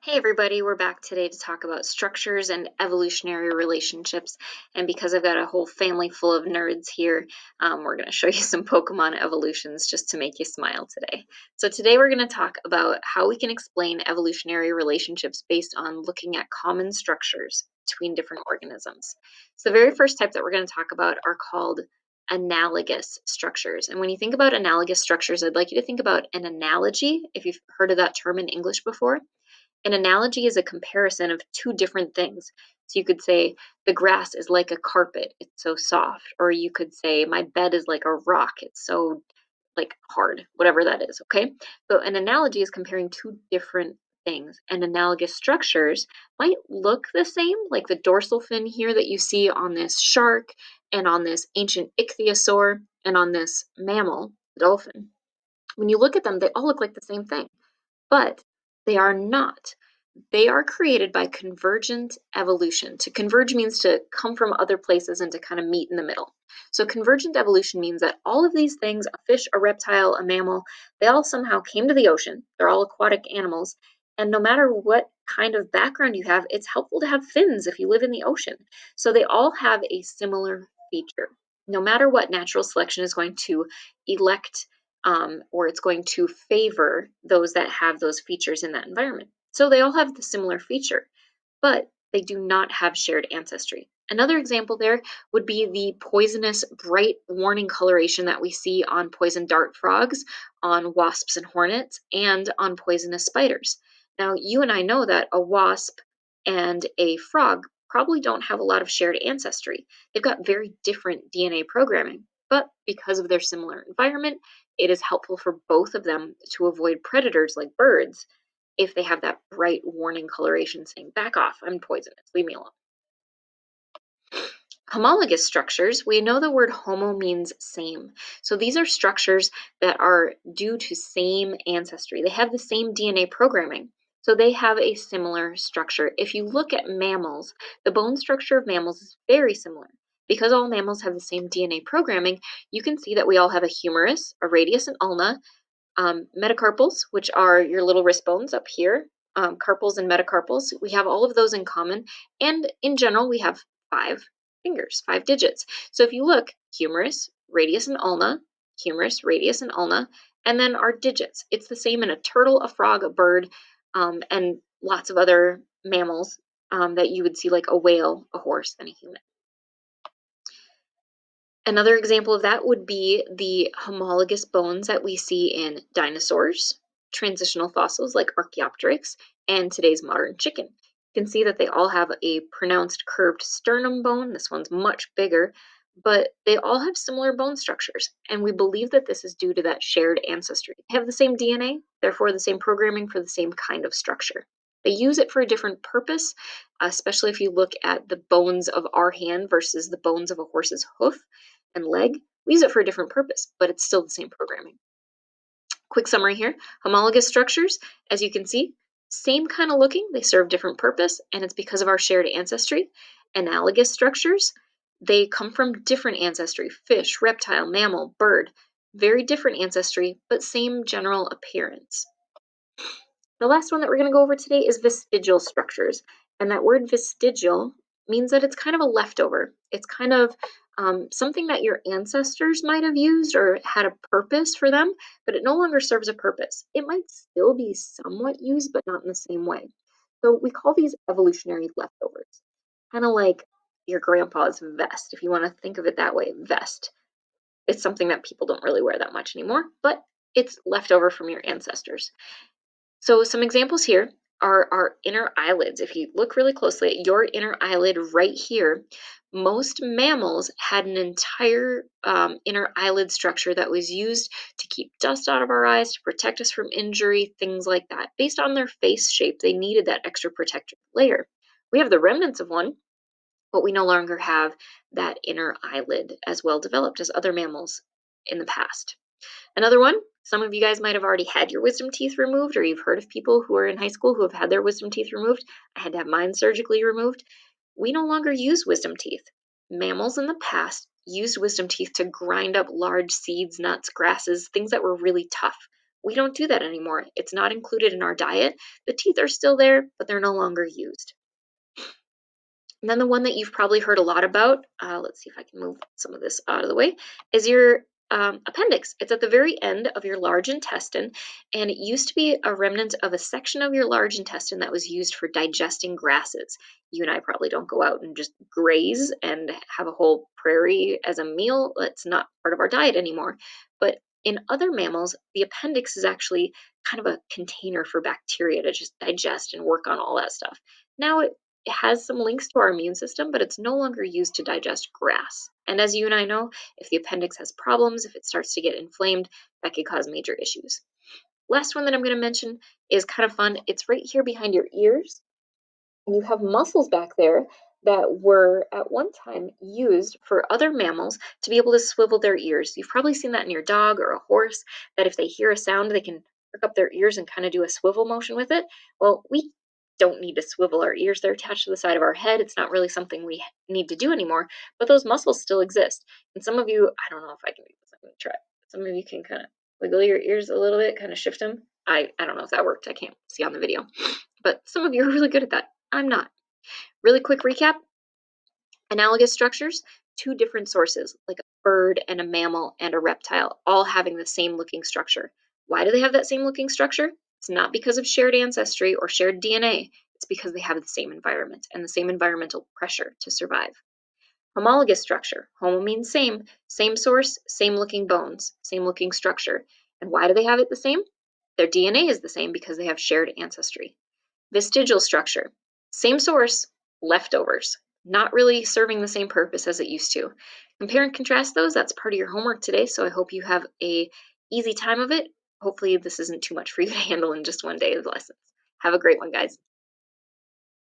Hey everybody, we're back today to talk about structures and evolutionary relationships. And because I've got a whole family full of nerds here, we're going to show you some Pokemon evolutions just to make you smile today. So today we're going to talk about how we can explain evolutionary relationships based on looking at common structures between different organisms. So the very first type that we're going to talk about are called analogous structures. And when you think about analogous structures, I'd like you to think about an analogy, if you've heard of that term in English before. An analogy is a comparison of two different things. So you could say, the grass is like a carpet, it's so soft. Or you could say, my bed is like a rock, it's so like hard, whatever that is, okay? So an analogy is comparing two different things. And analogous structures might look the same, like the dorsal fin here that you see on this shark and on this ancient ichthyosaur and on this mammal, the dolphin. When you look at them, they all look like the same thing, but they are not. They are created by convergent evolution. To converge means to come from other places and to kind of meet in the middle. So convergent evolution means that all of these things, a fish, a reptile, a mammal, they all somehow came to the ocean. They're all aquatic animals. And no matter what kind of background you have, it's helpful to have fins if you live in the ocean. So they all have a similar feature. No matter what, natural selection is going to elect or it's going to favor those that have those features in that environment. So they all have the similar feature, but they do not have shared ancestry. Another example there would be the poisonous bright warning coloration that we see on poison dart frogs, on wasps and hornets, and on poisonous spiders. Now, you and I know that a wasp and a frog probably don't have a lot of shared ancestry. They've got very different DNA programming, but because of their similar environment, it is helpful for both of them to avoid predators like birds if they have that bright warning coloration saying, back off, I'm poisonous, leave me alone. Homologous structures, we know the word homo means same. So these are structures that are due to same ancestry. They have the same DNA programming. So they have a similar structure. If you look at mammals, the bone structure of mammals is very similar. Because all mammals have the same DNA programming, you can see that we all have a humerus, a radius and ulna, metacarpals, which are your little wrist bones up here, carpals and metacarpals. We have all of those in common. And in general, we have 5 fingers, 5 digits. So if you look, humerus, radius, and ulna, humerus, radius, and ulna, and then our digits. It's the same in a turtle, a frog, a bird, and lots of other mammals that you would see, like a whale, a horse, and a human. Another example of that would be the homologous bones that we see in dinosaurs, transitional fossils like Archaeopteryx, and today's modern chicken. You can see that they all have a pronounced curved sternum bone. This one's much bigger, but they all have similar bone structures, and we believe that this is due to that shared ancestry. They have the same DNA, therefore the same programming for the same kind of structure. They use it for a different purpose, especially if you look at the bones of our hand versus the bones of a horse's hoof and leg. We use it for a different purpose, but it's still the same programming. Quick summary here. Homologous structures, as you can see, same kind of looking, they serve different purpose, and it's because of our shared ancestry. Analogous structures, they come from different ancestry, fish, reptile, mammal, bird, very different ancestry, but same general appearance. The last one that we're going to go over today is vestigial structures. And that word vestigial means that it's kind of a leftover. It's kind of something that your ancestors might have used or had a purpose for them, but it no longer serves a purpose. It might still be somewhat used, but not in the same way. So we call these evolutionary leftovers, kind of like your grandpa's vest, if you want to think of it that way, vest. It's something that people don't really wear that much anymore, but it's leftover from your ancestors. So some examples here are our inner eyelids. If you look really closely at your inner eyelid right here, most mammals had an entire inner eyelid structure that was used to keep dust out of our eyes, to protect us from injury, things like that. Based on their face shape, they needed that extra protective layer. We have the remnants of one, but we no longer have that inner eyelid as well developed as other mammals in the past. Another one, some of you guys might have already had your wisdom teeth removed, or you've heard of people who are in high school who have had their wisdom teeth removed. I had to have mine surgically removed. We no longer use wisdom teeth. Mammals in the past used wisdom teeth to grind up large seeds, nuts, grasses, things that were really tough. We don't do that anymore. It's not included in our diet. The teeth are still there, but they're no longer used. And then the one that you've probably heard a lot about, let's see if I can move some of this out of the way, is your appendix. It's at the very end of your large intestine, and it used to be a remnant of a section of your large intestine that was used for digesting grasses. You and I probably don't go out and just graze and have a whole prairie as a meal. That's not part of our diet anymore. But in other mammals, the appendix is actually kind of a container for bacteria to just digest and work on all that stuff. Now it has some links to our immune system, but it's no longer used to digest grass. And as you and I know, if the appendix has problems, if it starts to get inflamed, that could cause major issues. Last one that I'm going to mention is kind of fun. It's right here behind your ears. And you have muscles back there that were at one time used for other mammals to be able to swivel their ears. You've probably seen that in your dog or a horse, that if they hear a sound, they can perk up their ears and kind of do a swivel motion with it. Well, we don't need to swivel our ears. They're attached to the side of our head. It's not really something we need to do anymore, but those muscles still exist. And some of you, I don't know if I can do this. I'm going to try. Some of you can kind of wiggle your ears a little bit, kind of shift them. I don't know if that worked. I can't see on the video, but some of you are really good at that. I'm not. Really quick recap, analogous structures, two different sources, like a bird and a mammal and a reptile, all having the same looking structure. Why do they have that same looking structure? It's not because of shared ancestry or shared DNA. It's because they have the same environment and the same environmental pressure to survive. Homologous structure. Homo means same source, same looking bones, same looking structure. And why do they have it the same? Their DNA is the same because they have shared ancestry. Vestigial structure. Same source, leftovers. Not really serving the same purpose as it used to. Compare and contrast those. That's part of your homework today, so I hope you have a easy time of it. Hopefully this isn't too much for you to handle in just one day of lessons. Have a great one, guys.